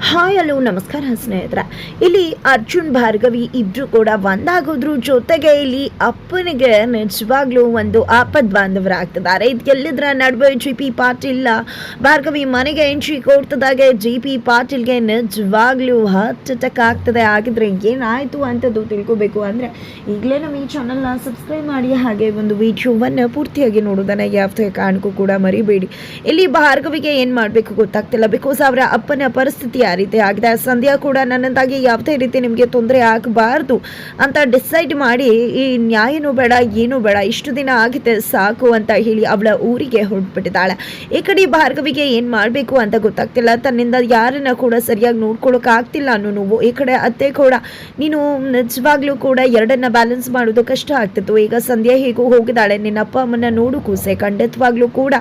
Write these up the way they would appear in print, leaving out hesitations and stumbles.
Hi hello ನಮಸ್ಕಾರ ಸ್ನೇಹಿತರೆ. ಇಲ್ಲಿ ಅರ್ಜುನ್ ಭಾರ್ಗವಿ ಇಬ್ರು ಕೂಡ ಒಂದಾಗೋದ್ರ ಜೊತೆಗೆ ಇಲ್ಲಿ ಅಪ್ಪನಿಗೆ ನಿಜವಾಗ್ಲೂ ಒಂದು ಆಪದ್ ಬಾಂಧವರಾಗ್ತಿದ್ದಾರೆ. ಇದೆಲ್ಲದರ ನಡುವೆ ಜಿ.ಪಿ. ಪಾಟೀಲ್ ಭಾರ್ಗವಿ ಮನೆಗೆ ಎಂಟ್ರಿ ಕೊಡ್ತದಾಗೆ ಜಿ.ಪಿ. ಪಾಟೀಲ್ಗೆ ನಿಜವಾಗ್ಲೂ ಹಾರ್ಟ್ ಅಟ್ಯಾಕ್ ಆಗ್ತದೆ. ಆಗಿದ್ರೆ ಏನಾಯ್ತು ಅಂತದ್ದು ತಿಳ್ಕೊಬೇಕು ಅಂದರೆ ಈಗಲೇ ನಮ್ಮ ಈ ಚಾನಲ್ನ ಸಬ್ಸ್ಕ್ರೈಬ್ ಮಾಡಿ, ಹಾಗೆ ಒಂದು ವಿಡಿಯೋವನ್ನು ಪೂರ್ತಿಯಾಗಿ ನೋಡೋದನ್ನು ಯಾವುದೇ ಕಾರಣಕ್ಕೂ ಕೂಡ ಮರಿಬೇಡಿ. ಇಲ್ಲಿ ಭಾರ್ಗವಿಗೆ ಏನು ಮಾಡಬೇಕು ಗೊತ್ತಾಗ್ತಿಲ್ಲ. ಬಿಕಾಸ್ ಅವರ ಅಪ್ಪನ ಪರಿಸ್ಥಿತಿ ಆ ರೀತಿ ಆಗಿದೆ. ಸಂಧ್ಯಾ ಕೂಡ ನನ್ನದಾಗಿ ಯಾವುದೇ ರೀತಿ ನಿಮಗೆ ತೊಂದರೆ ಆಗಬಾರ್ದು ಅಂತ ಡಿಸೈಡ್ ಮಾಡಿ ಈ ನ್ಯಾಯನೂ ಬೇಡ ಏನೂ ಬೇಡ, ಇಷ್ಟು ದಿನ ಆಗಿದೆ ಸಾಕು ಅಂತ ಹೇಳಿ ಅವಳ ಊರಿಗೆ ಹೊರಟ್ಬಿಟ್ಟಿದ್ದಾಳೆ. ಈ ಕಡೆ ಭಾರ್ಗವಿಗೆ ಏನು ಮಾಡಬೇಕು ಅಂತ ಗೊತ್ತಾಗ್ತಿಲ್ಲ. ತನ್ನಿಂದ ಯಾರನ್ನ ಕೂಡ ಸರಿಯಾಗಿ ನೋಡ್ಕೊಳ್ಳೋಕೆ ಆಗ್ತಿಲ್ಲ ಅನ್ನೋ ನೋವು. ಈ ಕಡೆ ಅತ್ತೆ ಕೂಡ ನೀನು ನಿಜವಾಗ್ಲೂ ಕೂಡ ಎರಡನ್ನ ಬ್ಯಾಲೆನ್ಸ್ ಮಾಡೋದು ಕಷ್ಟ ಆಗ್ತಿತ್ತು. ಈಗ ಸಂಧ್ಯಾ ಹೇಗೂ ಹೋಗಿದ್ದಾಳೆ, ನಿನ್ನ ಅಪ್ಪ ಅಮ್ಮನ ನೋಡು ಕೂಸೆ, ಖಂಡಿತವಾಗ್ಲೂ ಕೂಡ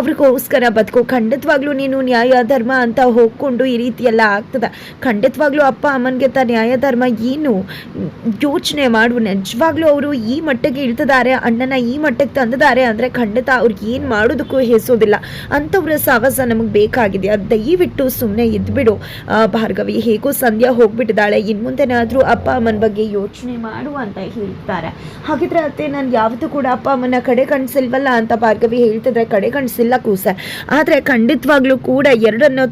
ಅವ್ರಿಗೋಸ್ಕರ ಬದುಕು. ಖಂಡಿತವಾಗ್ಲೂ ನೀನು ನ್ಯಾಯ ಧರ್ಮ ಅಂತ ಹೋಗ್ಕೊಂಡು ಈ ರೀತಿ ಎಲ್ಲ ಆಗ್ತದೆ. ಖಂಡಿತವಾಗ್ಲೂ ಅಪ್ಪ ಅಮ್ಮನಿಗೆ ನ್ಯಾಯ ಧರ್ಮ ಏನು ಯೋಚನೆ ಮಾಡು. ನಿಜವಾಗ್ಲೂ ಅವರು ಈ ಮಟ್ಟಿಗೆ ಇಳ್ತಿದ್ದಾರೆ, ಅಣ್ಣನ ಈ ಮಟ್ಟಕ್ಕೆ ತಂದಿದ್ದಾರೆ ಅಂದರೆ ಖಂಡಿತ ಅವ್ರಿಗೆ ಏನು ಮಾಡೋದಕ್ಕೂ ಹೆಸೋದಿಲ್ಲ. ಅಂಥವ್ರ ಸಾಹಸ ನಮಗೆ ಬೇಕಾಗಿದೆ. ದಯವಿಟ್ಟು ಸುಮ್ಮನೆ ಇದ್ಬಿಡು ಭಾರ್ಗವಿ. ಹೇಗೋ ಸಂಧ್ಯಾ ಹೋಗ್ಬಿಟ್ಟಿದ್ದಾಳೆ, ಇನ್ನು ಮುಂದೆನಾದರೂ ಅಪ್ಪ ಅಮ್ಮನ ಬಗ್ಗೆ ಯೋಚನೆ ಮಾಡು ಅಂತ ಹೇಳ್ತಾರೆ. ಹಾಗಿದ್ರೆ ಅತ್ತೆ ನಾನು ಯಾವತ್ತೂ ಕೂಡ ಅಪ್ಪ ಅಮ್ಮನ ಕಡೆ ಕಣಿಸಿಲ್ವಲ್ಲ ಅಂತ ಭಾರ್ಗವಿ ಹೇಳ್ತಿದ್ರೆ, ಕಡೆ ಕಣಿಸಿಲ್ಲ ಕೂಸೆ, ಆದರೆ ಖಂಡಿತವಾಗ್ಲೂ ಕೂಡ ಎರಡನ್ನು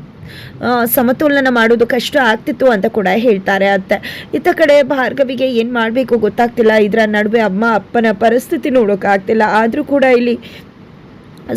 ಸಮತೋಲನ ಮಾಡೋದು ಕಷ್ಟ ಆಗ್ತಿತ್ತು ಅಂತ ಕೂಡ ಹೇಳ್ತಾರೆ ಅತ್ತೆ. ಇತ್ತ ಕಡೆ ಭಾರ್ಗವಿಗೆ ಏನು ಮಾಡಬೇಕು ಗೊತ್ತಾಗ್ತಿಲ್ಲ. ಇದರ ನಡುವೆ ಅಮ್ಮ ಅಪ್ಪನ ಪರಿಸ್ಥಿತಿ ನೋಡೋಕ್ಕಾಗ್ತಿಲ್ಲ. ಆದರೂ ಕೂಡ ಇಲ್ಲಿ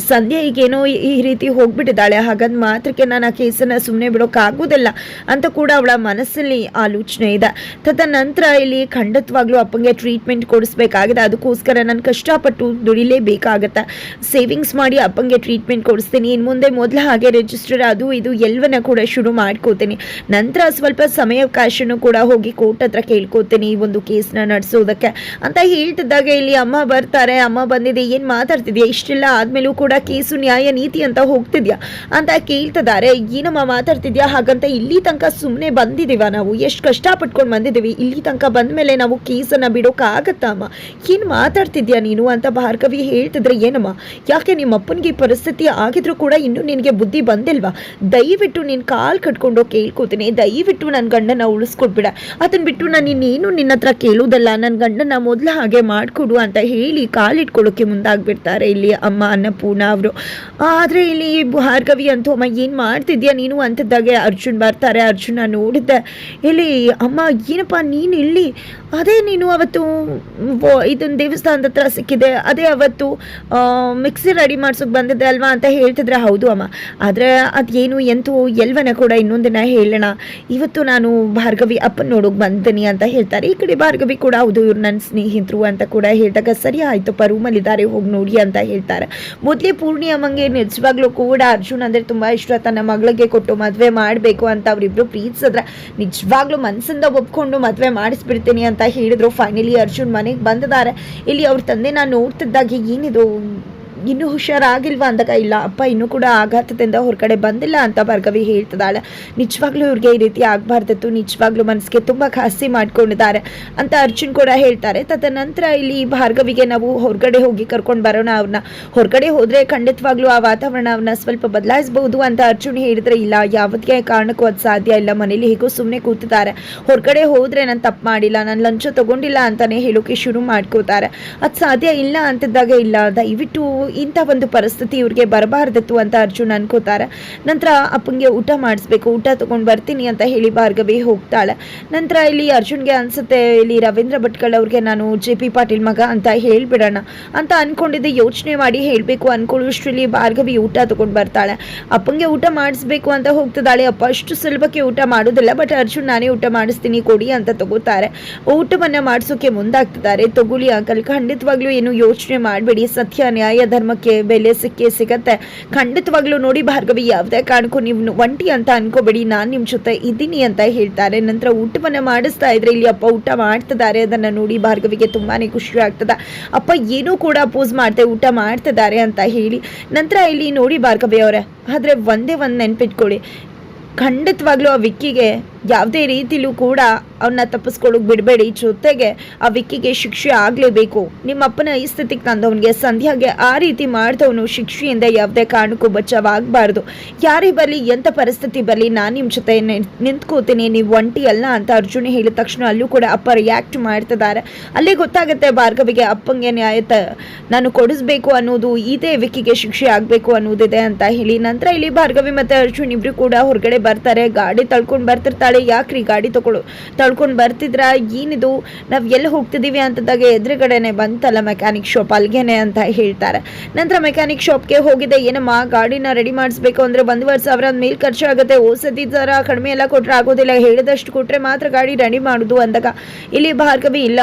ಸಂಧ್ಯಾ ಈಗೇನೋ ಈ ರೀತಿ ಹೋಗ್ಬಿಟ್ಟಿದ್ದಾಳೆ, ಹಾಗಂದ ಮಾತ್ರಕ್ಕೆ ನಾನು ಆ ಕೇಸನ್ನು ಸುಮ್ಮನೆ ಬಿಡೋಕ್ಕಾಗೋದಿಲ್ಲ ಅಂತ ಕೂಡ ಅವಳ ಮನಸ್ಸಲ್ಲಿ ಆಲೋಚನೆ ಇದೆ. ತದನಂತರ ಇಲ್ಲಿ ಖಂಡಿತವಾಗ್ಲೂ ಅಪ್ಪಂಗೆ ಟ್ರೀಟ್ಮೆಂಟ್ ಕೊಡಿಸ್ಬೇಕಾಗಿದೆ. ಅದಕ್ಕೋಸ್ಕರ ನಾನು ಕಷ್ಟಪಟ್ಟು ದುಡಿಲೇಬೇಕಾಗತ್ತೆ. ಸೇವಿಂಗ್ಸ್ ಮಾಡಿ ಅಪ್ಪಂಗೆ ಟ್ರೀಟ್ಮೆಂಟ್ ಕೊಡಿಸ್ತೀನಿ. ಇನ್ನು ಮುಂದೆ ಮೊದಲು ಹಾಗೆ ರಿಜಿಸ್ಟರ್ ಅದು ಇದು ಎಲ್ಲವನ್ನ ಕೂಡ ಶುರು ಮಾಡ್ಕೋತೀನಿ. ನಂತರ ಸ್ವಲ್ಪ ಸಮಯಾವಕಾಶನೂ ಕೂಡ ಹೋಗಿ ಕೋರ್ಟ್ ಹತ್ರ ಕೇಳ್ಕೋತೀನಿ ಈ ಒಂದು ಕೇಸ್ನ ನಡೆಸೋದಕ್ಕೆ ಅಂತ ಹೇಳ್ತಿದ್ದಾಗ ಇಲ್ಲಿ ಅಮ್ಮ ಬರ್ತಾರೆ. ಅಮ್ಮ ಬಂದಿದೆ, ಏನು ಮಾತಾಡ್ತಿದ್ಯಾ, ಇಷ್ಟೆಲ್ಲ ಆದಮೇಲೂ ಕೂಡ ಕೇಸು ನ್ಯಾಯ ನೀತಿ ಅಂತ ಹೋಗ್ತಿದ್ಯಾ ಅಂತ ಕೇಳ್ತಿದ್ದಾರೆ. ಏನಮ್ಮ ಮಾತಾಡ್ತಿದ್ಯಾ, ಹಾಗಂತ ಇಲ್ಲಿ ತನಕ ಸುಮ್ಮನೆ ಬಂದಿದ್ದೀವ, ನಾವು ಎಷ್ಟು ಕಷ್ಟಪಟ್ಕೊಂಡು ಬಂದಿದ್ದೀವಿ, ಇಲ್ಲಿ ತನಕ ಬಂದ ಮೇಲೆ ನಾವು ಕೇಸನ್ನು ಬಿಡೋಕ್ಕಾಗತ್ತಾ ಅಮ್ಮ, ಏನು ಮಾತಾಡ್ತಿದ್ಯಾ ನೀನು ಅಂತ ಭಾರ್ಗವಿ ಹೇಳ್ತಿದ್ರೆ, ಏನಮ್ಮ ಯಾಕೆ ನಿಮ್ಮ ಅಪ್ಪನಿಗೆ ಪರಿಸ್ಥಿತಿ ಆಗಿದ್ರು ಕೂಡ ಇನ್ನೂ ನಿನಗೆ ಬುದ್ಧಿ ಬಂದಿಲ್ವಾ, ದಯವಿಟ್ಟು ನೀನು ಕಾಲು ಕಟ್ಕೊಂಡು ಕೇಳ್ಕೊತೀನಿ, ದಯವಿಟ್ಟು ನನ್ನ ಗಂಡನ ಉಳಿಸ್ಕೊಟ್ಬಿಡ, ಅದನ್ನ ಬಿಟ್ಟು ನಾನು ಇನ್ನೇನು ನಿನ್ನ ಹತ್ರ ಕೇಳೋದಲ್ಲ, ನನ್ನ ಗಂಡನ ಮೊದಲು ಹಾಗೆ ಮಾಡಿಕೊಡು ಅಂತ ಹೇಳಿ ಕಾಲಿಟ್ಕೊಳ್ಳೋಕ್ಕೆ ಮುಂದಾಗ್ಬಿಡ್ತಾರೆ ಇಲ್ಲಿ ಅಮ್ಮ ಅನ್ನಪೂರ್ಣ ಅವರು. ಆದರೆ ಇಲ್ಲಿ ಭಾರ್ಗವಿ ಅಂತೂ ಅಮ್ಮ ಏನು ಮಾಡ್ತಿದ್ಯಾ ನೀನು ಅಂತಿದ್ದಾಗೆ ಅರ್ಜುನ್ ಬರ್ತಾರೆ. ಅರ್ಜುನ ನೋಡಿದ್ದೆ, ಇಲ್ಲಿ ಅಮ್ಮ ಏನಪ್ಪ ನೀನು ಇಲ್ಲಿ, ಅದೇ ನೀನು ಅವತ್ತು ಇದೊಂದು ದೇವಸ್ಥಾನದ ಹತ್ರ ಸಿಕ್ಕಿದೆ, ಅದೇ ಅವತ್ತು ಮಿಕ್ಸಿ ರೆಡಿ ಮಾಡ್ಸೋಕೆ ಬಂದಿದ್ದೆ ಅಲ್ವಾ ಅಂತ ಹೇಳ್ತಿದ್ರೆ, ಹೌದು ಅಮ್ಮ, ಆದರೆ ಅದೇನು ಎಂತೂ ಎಲ್ವನ ಕೂಡ ಇನ್ನೊಂದಿನ ಹೇಳೋಣ, ಇವತ್ತು ನಾನು ಭಾರ್ಗವಿ ಅಪ್ಪನ ನೋಡೋಕೆ ಬಂದಿದ್ದೀನಿ ಅಂತ ಹೇಳ್ತಾರೆ. ಈ ಕಡೆ ಭಾರ್ಗವಿ ಕೂಡ ಹೌದು ಇವ್ರು ನನ್ನ ಸ್ನೇಹಿತರು ಅಂತ ಕೂಡ ಹೇಳಿದಾಗ, ಸರಿ ಆಯಿತಪ್ಪ ರೂಮಲ್ಲಿದ್ದಾರೆ ಹೋಗಿ ನೋಡಿ ಅಂತ ಹೇಳ್ತಾರೆ. ಮೊದಲೇ ಪೂರ್ಣಿ ಅಮ್ಮಂಗೆ ನಿಜವಾಗ್ಲೂ ಕೂಡ ಅರ್ಜುನ್ ಅಂದರೆ ತುಂಬ ಇಷ್ಟ, ತನ್ನ ಮಗಳಿಗೆ ಕೊಟ್ಟು ಮದುವೆ ಮಾಡಬೇಕು ಅಂತ ಅವರಿಬ್ಬರು ಪ್ರೀತಿಸಿದ್ರೆ ನಿಜವಾಗ್ಲೂ ಮನಸ್ಸಿಂದ ಒಪ್ಕೊಂಡು ಮದುವೆ ಮಾಡಿಸ್ಬಿಡ್ತೀನಿ ಅಂತ ಹೇಳಿದ್ರು. ಫೈನಲಿ ಅರ್ಜುನ್ ಮನೆಗೆ ಬಂದಿದ್ದಾರೆ. ಇಲ್ಲಿ ಅವ್ರ ತಂದೆ ನಾನು ನೋಡ್ತಿದ್ದಾಗೆ ಏನಿದು ಇನ್ನೂ ಹುಷಾರಾಗಿಲ್ವಾ ಅಂದಾಗ, ಇಲ್ಲ ಅಪ್ಪ ಇನ್ನೂ ಕೂಡ ಆಘಾತದಿಂದ ಹೊರಗಡೆ ಬಂದಿಲ್ಲ ಅಂತ ಭಾರ್ಗವಿ ಹೇಳ್ತಿದ್ದಾಳೆ. ನಿಜವಾಗ್ಲೂ ಇವ್ರಿಗೆ ಈ ರೀತಿ ಆಗಬಾರ್ದಿತ್ತು, ನಿಜವಾಗ್ಲೂ ಮನಸ್ಸಿಗೆ ತುಂಬ ಖಾಸಿ ಮಾಡ್ಕೊಂಡಿದ್ದಾರೆ ಅಂತ ಅರ್ಜುನ್ ಕೂಡ ಹೇಳ್ತಾರೆ. ತದನಂತರ ಇಲ್ಲಿ ಭಾರ್ಗವಿಗೆ ನಾವು ಹೊರಗಡೆ ಹೋಗಿ ಕರ್ಕೊಂಡು ಬರೋಣ, ಅವ್ರನ್ನ ಹೊರಗಡೆ ಹೋದರೆ ಖಂಡಿತವಾಗ್ಲೂ ಆ ವಾತಾವರಣ ಅವ್ರನ್ನ ಸ್ವಲ್ಪ ಬದಲಾಯಿಸಬಹುದು ಅಂತ ಅರ್ಜುನ್ ಹೇಳಿದ್ರೆ, ಇಲ್ಲ ಯಾವುದೇ ಕಾರಣಕ್ಕೂ ಅದು ಸಾಧ್ಯ ಇಲ್ಲ, ಮನೇಲಿ ಹೇಗೋ ಸುಮ್ಮನೆ ಕೂತಿದ್ದಾರೆ, ಹೊರಗಡೆ ಹೋದರೆ ನಾನು ತಪ್ಪು ಮಾಡಿಲ್ಲ, ನಾನು ಲಂಚ ತೊಗೊಂಡಿಲ್ಲ ಅಂತಲೇ ಹೇಳೋಕೆ ಶುರು ಮಾಡ್ಕೋತಾರೆ. ಅದು ಸಾಧ್ಯ ಇಲ್ಲ ಅಂತಿದ್ದಾಗ, ಇಲ್ಲ ದಯವಿಟ್ಟು ಇಂಥ ಒಂದು ಪರಿಸ್ಥಿತಿ ಇವ್ರಿಗೆ ಬರಬಾರ್ದಿತ್ತು ಅಂತ ಅರ್ಜುನ್ ಅನ್ಕೋತಾರೆ. ನಂತರ ಅಪ್ಪಂಗೆ ಊಟ ಮಾಡಿಸ್ಬೇಕು, ಊಟ ತೊಗೊಂಡು ಬರ್ತೀನಿ ಅಂತ ಹೇಳಿ ಭಾರ್ಗವಿ ಹೋಗ್ತಾಳೆ. ನಂತರ ಇಲ್ಲಿ ಅರ್ಜುನ್ಗೆ ಅನ್ಸುತ್ತೆ, ಇಲ್ಲಿ ರವೀಂದ್ರ ಭಟ್ಕಳ್ ಅವ್ರಿಗೆ ನಾನು ಜೆ.ಪಿ. ಪಾಟೀಲ್ ಮಗ ಅಂತ ಹೇಳ್ಬಿಡೋಣ ಅಂತ ಅನ್ಕೊಂಡಿದ್ದೆ. ಯೋಚನೆ ಮಾಡಿ ಹೇಳಬೇಕು ಅನ್ಕೊಳ್ಳೋಷ್ಟ್ರಲ್ಲಿ ಭಾರ್ಗವಿ ಊಟ ತೊಗೊಂಡು ಬರ್ತಾಳೆ. ಅಪ್ಪಂಗೆ ಊಟ ಮಾಡಿಸ್ಬೇಕು ಅಂತ ಹೋಗ್ತಿದ್ದಾಳೆ. ಅಪ್ಪ ಅಷ್ಟು ಸುಲಭಕ್ಕೆ ಊಟ ಮಾಡೋದಿಲ್ಲ, ಬಟ್ ಅರ್ಜುನ್ ನಾನೇ ಊಟ ಮಾಡಿಸ್ತೀನಿ ಕೊಡಿ ಅಂತ ತಗೋತಾರೆ. ಊಟವನ್ನು ಮಾಡಿಸೋಕೆ ಮುಂದಾಗ್ತಿದ್ದಾರೆ. ತಗೊಳ್ಳಿ ಅಂಕಲ್, ಖಂಡಿತವಾಗ್ಲೂ ಏನು ಯೋಚನೆ ಮಾಡಬೇಡಿ, ಸತ್ಯ ನ್ಯಾಯ ಧರ್ಮಕ್ಕೆ ಬೆಲೆ ಸಿಗತ್ತೆ, ಖಂಡಿತವಾಗ್ಲೂ ನೋಡಿ ಭಾರ್ಗವಿ ಯಾವುದೇ ಕಾರಣಕ್ಕೂ ನೀವು ಒಂಟಿ ಅಂತ ಅನ್ಕೋಬೇಡಿ, ನಾನು ನಿಮ್ಮ ಜೊತೆ ಇದ್ದೀನಿ ಅಂತ ಹೇಳ್ತಾರೆ. ನಂತರ ಊಟವನ್ನು ಮಾಡಿಸ್ತಾ ಇದ್ರೆ ಇಲ್ಲಿ ಅಪ್ಪ ಊಟ ಮಾಡ್ತಿದ್ದಾರೆ. ಅದನ್ನು ನೋಡಿ ಭಾರ್ಗವಿಗೆ ತುಂಬಾನೇ ಖುಷಿ ಆಗ್ತದೆ. ಅಪ್ಪ ಏನೂ ಕೂಡ ಅಪೋಸ್ ಮಾಡದೆ ಊಟ ಮಾಡ್ತಿದ್ದಾರೆ ಅಂತ ಹೇಳಿ. ನಂತರ ಇಲ್ಲಿ ನೋಡಿ ಭಾರ್ಗವಿ ಅವರೇ, ಆದರೆ ಒಂದೇ ಒಂದು ನೆನ್ಪಿಟ್ಕೊಳ್ಳಿ, ಖಂಡಿತವಾಗ್ಲೂ ಆ ವಿಕ್ಕಿಗೆ ಯಾವುದೇ ರೀತಿಲೂ ಕೂಡ ಅವನ್ನ ತಪ್ಪಿಸ್ಕೊಳ್ಳೋಕೆ ಬಿಡಬೇಡಿ. ಜೊತೆಗೆ ಆ ವಿಕ್ಕಿಗೆ ಶಿಕ್ಷೆ ಆಗಲೇಬೇಕು. ನಿಮ್ಮ ಅಪ್ಪನ ಈ ಸ್ಥಿತಿಗೆ ತಂದವನಿಗೆ, ಸಂಧ್ಯಾಗೆ ಆ ರೀತಿ ಮಾಡಿದವನು ಶಿಕ್ಷೆಯಿಂದ ಯಾವುದೇ ಕಾರಣಕ್ಕೂ ಬಚಾವಾಗಬಾರ್ದು. ಯಾರೇ ಬರಲಿ, ಎಂಥ ಪರಿಸ್ಥಿತಿ ಬರಲಿ, ನಾನು ನಿಮ್ಮ ಜೊತೆ ನಿಂತ್ಕೋತೀನಿ, ನೀವು ಒಂಟಿ ಅಲ್ಲ ಅಂತ ಅರ್ಜುನ್ ಹೇಳಿದ ತಕ್ಷಣ ಅಲ್ಲೂ ಕೂಡ ಅಪ್ಪ ರಿಯಾಕ್ಟ್ ಮಾಡ್ತಿದ್ದಾರೆ. ಅಲ್ಲೇ ಗೊತ್ತಾಗುತ್ತೆ ಭಾರ್ಗವಿಗೆ ಅಪ್ಪಂಗೆ ನ್ಯಾಯ ನಾನು ಕೊಡಿಸ್ಬೇಕು ಅನ್ನೋದು ಇದೇ, ವಿಕ್ಕಿಗೆ ಶಿಕ್ಷೆ ಆಗಬೇಕು ಅನ್ನೋದಿದೆ ಅಂತ ಹೇಳಿ. ನಂತರ ಇಲ್ಲಿ ಭಾರ್ಗವಿ ಮತ್ತು ಅರ್ಜುನ್ ಇಬ್ರು ಕೂಡ ಹೊರಗಡೆ ಬರ್ತಾರೆ. ಗಾಡಿ ತಳ್ಕೊಂಡು ಬರ್ತಿರ್ತಾಳೆ. ಯಾಕ್ರಿ ಗಾಡಿ ತಳ್ಕೊಂಡು ಬರ್ತಿದ್ರ, ಏನಿದು, ನಾವು ಎಲ್ಲಿ ಹೋಗ್ತಿದ್ದೀವಿ ಅಂತದಾಗ ಎದುರುಗಡೆನೆ ಬಂತಲ್ಲ ಮೆಕ್ಯಾನಿಕ್ ಶಾಪ್, ಅಲ್ಗೇನೆ ಅಂತ ಹೇಳ್ತಾರೆ. ನಂತರ ಮೆಕ್ಯಾನಿಕ್ ಶಾಪ್ಗೆ ಹೋಗಿದೆ. ಏನಮ್ಮ, ಗಾಡಿನ ರೆಡಿ ಮಾಡಿಸ್ಬೇಕು ಅಂದರೆ 1,500,000 ಮೇಲೆ ಖರ್ಚಾಗುತ್ತೆ. ಓಸತಿ ಥರ ಕಡಿಮೆ ಎಲ್ಲ ಕೊಟ್ಟರೆ ಆಗೋದಿಲ್ಲ, ಹೇಳಿದಷ್ಟು ಕೊಟ್ಟರೆ ಮಾತ್ರ ಗಾಡಿ ರೆಡಿ ಮಾಡೋದು ಅಂದಾಗ ಇಲ್ಲಿ ಭಾರ್ಗವಿ, ಇಲ್ಲ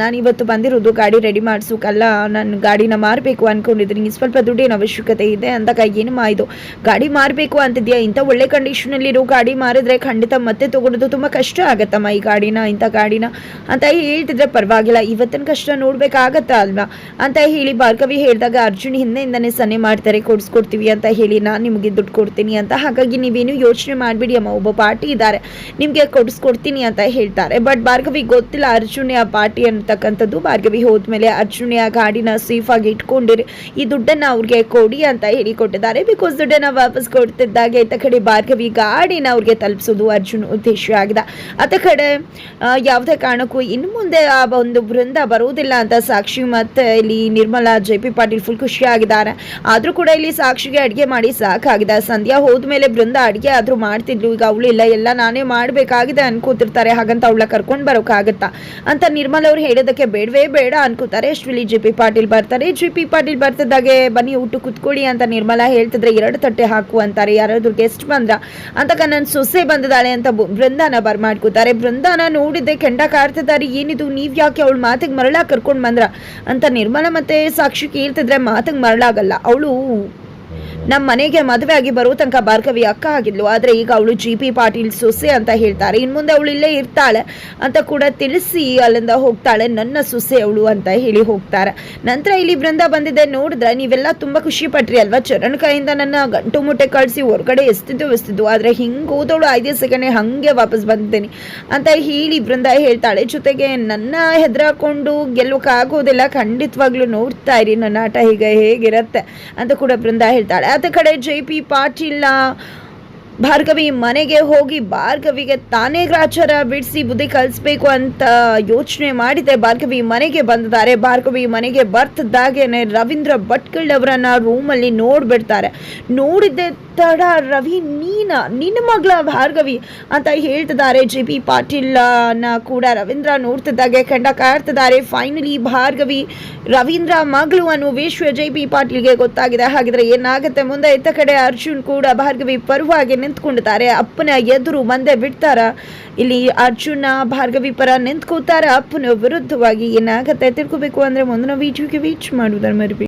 ನಾನು ಇವತ್ತು ಬಂದಿರೋದು ಗಾಡಿ ರೆಡಿ ಮಾಡಿಸೋಕಲ್ಲ, ನಾನು ಗಾಡಿನ ಮಾರಬೇಕು ಅಂದ್ಕೊಂಡಿದ್ದೀನಿ, ಸ್ವಲ್ಪ ದುಡ್ಡಿನ ಅವಶ್ಯಕತೆ ಇದೆ ಅಂದಾಗ, ಏನಮ್ಮ ಇದು ಗಾಡಿ ಮಾರಬೇಕು ಅಂತಿದ್ಯಾ, ಇಂಥ ಒಳ್ಳೆ ಕಂಡೀಷನಲ್ಲಿರೋ ಗಾಡಿ ಮಾರಿದ್ರೆ ಖಂಡಿತ ಮತ್ತೆ ತಗೊಳ್ಳೋದು ತುಂಬ ಕಷ್ಟ ಆಗತ್ತಮ್ಮ, ಈ ಗಾಡಿನ, ಇಂಥ ಗಾಡಿನ ಅಂತ ಹೇಳ್ತಿದ್ರೆ ಪರವಾಗಿಲ್ಲ, ಇವತ್ತಿನ ಕಷ್ಟ ನೋಡ್ಬೇಕಾಗತ್ತ ಅಲ್ವಾ ಅಂತ ಹೇಳಿ ಭಾರ್ಗವಿ ಹೇಳಿದಾಗ ಅರ್ಜುನ್ ಹಿಂದೆಯಿಂದನೇ ಸನ್ನೆ ಮಾಡ್ತಾರೆ, ಕೊಡಿಸ್ಕೊಡ್ತೀವಿ ಅಂತ ಹೇಳಿ, ನಾನು ನಿಮಗೆ ದುಡ್ಡು ಕೊಡ್ತೀನಿ ಅಂತ, ಹಾಗಾಗಿ ನೀವೇನು ಯೋಚನೆ ಮಾಡಿಬಿಡಿ ಅಮ್ಮ, ಒಬ್ಬ ಪಾರ್ಟಿ ಇದ್ದಾರೆ ನಿಮಗೆ ಕೊಡಿಸ್ಕೊಡ್ತೀನಿ ಅಂತ ಹೇಳ್ತಾರೆ. ಬಟ್ ಭಾರ್ಗವಿ ಗೊತ್ತಿಲ್ಲ ಅರ್ಜುನ್ ಆ ಪಾರ್ಟಿ ಅಂತಕ್ಕಂಥದ್ದು. ಭಾರ್ಗವಿ ಹೋದ್ಮೇಲೆ ಅರ್ಜುನ್ ಆ ಗಾಡಿನ ಸೇಫಾಗಿ ಇಟ್ಕೊಂಡಿರಿ, ಈ ದುಡ್ಡನ್ನು ಅವ್ರಿಗೆ ಕೊಡಿ ಅಂತ ಹೇಳಿ ಕೊಟ್ಟಿದ್ದಾರೆ. ಬಿಕಾಸ್ ದುಡ್ಡನ್ನು ವಾಪಸ್ ಕೊಡ್ತಿದ್ದಾಗೆ ಇತ್ತ ಕಡೆ ಭಾರ್ಗವಿ ಗಾಡಿನ ಅವ್ರಿಗೆ ತಲುಪಿಸೋದು ಅರ್ಜುನ್ ಉದ್ದೇಶ ಆಗಿದೆ. ಅದ ಕಡೆ ಯಾವುದೇ ಕಾರಣಕ್ಕೂ ಇನ್ನು ಮುಂದೆ ಆ ಒಂದು ಬೃಂದ ಬರುವುದಿಲ್ಲ ಅಂತ ಸಾಕ್ಷಿ ಮತ್ತು ಇಲ್ಲಿ ನಿರ್ಮಲಾ, JP ಪಾಟೀಲ್ ಫುಲ್ ಖುಷಿಯಾಗಿದ್ದಾರೆ. ಆದರೂ ಕೂಡ ಇಲ್ಲಿ ಸಾಕ್ಷಿಗೆ ಅಡುಗೆ ಮಾಡಿ ಸಾಕಾಗಿದೆ. ಸಂಧ್ಯಾ ಹೋದ್ಮೇಲೆ ಬೃಂದ ಅಡುಗೆ ಆದರೂ ಮಾಡ್ತಿದ್ಲು, ಈಗ ಅವಳಿಲ್ಲ, ಎಲ್ಲ ನಾನೇ ಮಾಡಬೇಕಾಗಿದೆ ಅನ್ಕೋತಿರ್ತಾರೆ, ಹಾಗಂತ ಅವಳ ಕರ್ಕೊಂಡು ಬರೋಕ್ಕಾಗತ್ತಾ ಅಂತ ನಿರ್ಮಲಾ ಅವ್ರು ಹೇಳೋದಕ್ಕೆ ಬೇಡವೇ ಬೇಡ ಅನ್ಕೋತಾರೆ. ಅಷ್ಟರಲ್ಲಿ JP ಪಾಟೀಲ್ ಬರ್ತಾರೆ. JP ಪಾಟೀಲ್ ಬರ್ತಿದ್ದಾಗೆ ಬನ್ನಿ ಊಟ ಕುತ್ಕೊಳ್ಳಿ ಅಂತ ನಿರ್ಮಲಾ ಹೇಳ್ತಿದ್ರೆ 2 ತಟ್ಟೆ ಹಾಕು ಅಂತಾರೆ. ಯಾರಾದ್ರೂ ಗೆಸ್ಟ್ ಬಂದ್ರ ಅಂತಕ ನನ್ನ ಸೊಸೆ ಬಂದಿದ್ದಾಳೆ ಅಂತ ಬೃಂದಾನ ಬರ್ಮಾಡ್ಕೋತಾರೆ. ಬೃಂದಾನ ನೋಡಿದ್ದೆ ಕೆಂಡ ಕಾಡ್ತಿದ್ದಾರೆ, ಏನಿದು ನೀವ್ ಯಾಕೆ ಅವಳು ಮಾತಿಗೆ ಮರಳಾಗ ಕರ್ಕೊಂಡು ಬಂದ್ರ ಅಂತ ನಿರ್ಮಲಾ ಮತ್ತೆ ಸಾಕ್ಷಿ ಕೇಳ್ತಿದ್ರೆ, ಮಾತಿಗೆ ಮರಳಾಗಲ್ಲ, ಅವಳು ನಮ್ಮ ಮನೆಗೆ ಮದುವೆ ಆಗಿ ಬರೋ ತನಕ ಭಾರ್ಗವಿ ಅಕ್ಕ ಆಗಿದ್ಲು, ಆದರೆ ಈಗ ಅವಳು JP ಪಾಟೀಲ್ ಸೊಸೆ ಅಂತ ಹೇಳ್ತಾರೆ. ಇನ್ನು ಮುಂದೆ ಅವಳು ಇಲ್ಲೇ ಇರ್ತಾಳೆ ಅಂತ ಕೂಡ ತಿಳಿಸಿ ಅಲ್ಲಿಂದ ಹೋಗ್ತಾಳೆ, ನನ್ನ ಸೊಸೆ ಅವಳು ಅಂತ ಹೇಳಿ ಹೋಗ್ತಾರೆ. ನಂತರ ಇಲ್ಲಿ ಬೃಂದ ಬಂದಿದೆ, ನೋಡಿದ್ರೆ ನೀವೆಲ್ಲ ತುಂಬ ಖುಷಿ ಪಟ್ರಿ ಅಲ್ವಾ, ಚರಣ್ ಕೈಯಿಂದ ನನ್ನ ಗಂಟು ಮುಟ್ಟೆ ಕಳಿಸಿ ಹೊರಗಡೆ ಎಸ್ತಿದ್ದು, ಆದರೆ ಹಿಂಗೆ ಹೋದವಳು 5 ಸೆಕೆಂಡ್ ಹಾಗೆ ವಾಪಸ್ ಬಂದಿದ್ದೇನೆ ಅಂತ ಹೇಳಿ ಬೃಂದ ಹೇಳ್ತಾಳೆ. ಜೊತೆಗೆ ನನ್ನ ಹೆದರಾಕೊಂಡು ಗೆಲ್ಲೋಕ್ಕಾಗೋದಿಲ್ಲ, ಖಂಡಿತವಾಗ್ಲೂ ನೋಡ್ತಾ ಇರಿ ನನ್ನ ಆಟ ಹೇಗಿರುತ್ತೆ ಅಂತ ಕೂಡ ಬೃಂದ ಹೇಳ್ತಾಳೆ. ಅದ ಕಡೆ JP ಪಾಟೀಲ್ ಭಾರ್ಗವಿ ಮನೆಗೆ ಹೋಗಿ ಭಾರ್ಗವಿಗೆ ತಾನೇ ಗ್ರಾಚಾರ ಬಿಡಿಸಿ ಬುದ್ಧಿ ಕಲಿಸ್ಬೇಕು ಅಂತ ಯೋಚನೆ ಮಾಡಿದೆ. ಭಾರ್ಗವಿ ಮನೆಗೆ ಬಂದಿದ್ದಾರೆ. ಭಾರ್ಗವಿ ಮನೆಗೆ ಬರ್ತಿದ್ದಾಗೇನೆ ರವೀಂದ್ರ ಭಟ್ಕಳ್ ಅವರನ್ನ ರೂಮಲ್ಲಿ ನೋಡ್ಬಿಡ್ತಾರೆ. ನೋಡಿದ್ದೆ ತಡ, ರವಿ ನಿನ್ನ ಮಗಳ ಭಾರ್ಗವಿ ಅಂತ ಹೇಳ್ತಿದ್ದಾರೆ. JP ಪಾಟೀಲ್ನ ಕೂಡ ರವೀಂದ್ರ ನೋಡ್ತಿದ್ದಾಗೆ ಕೆಂಡ ಕಾಡ್ತಿದ್ದಾರೆ. ಫೈನಲಿ ಭಾರ್ಗವಿ ರವೀಂದ್ರ ಮಗಳು ಅನ್ನೋ ವಿಷಯ JP ಪಾಟೀಲ್ಗೆ ಗೊತ್ತಾಗಿದೆ. ಹಾಗಿದ್ರೆ ಏನಾಗುತ್ತೆ ಮುಂದೆ? ಇತ್ತ ಕಡೆ ಅರ್ಜುನ್ ಕೂಡ ಭಾರ್ಗವಿ ಪರವಾಗಿ ನಿಂತ್ಕೊಂಡಿದ್ದಾರೆ. ಅಪ್ಪನ ಎದುರು ಮಂದೆ ಬಿಡ್ತಾರ. ಇಲ್ಲಿ ಅರ್ಜುನ ಭಾರ್ಗವಿ ಪರ ನಿಂತ್ಕೋತಾರ. ಅಪ್ಪನ ವಿರುದ್ಧವಾಗಿ ಏನಾಗತ್ತೆ ತಿಳ್ಕೋಬೇಕು ಅಂದ್ರೆ ಮುಂದಿನ ವಿಡಿಯೋಗೆ ವೀಚ್ ಮಾಡುವುದರ ಮರಿಬೇಡಿ.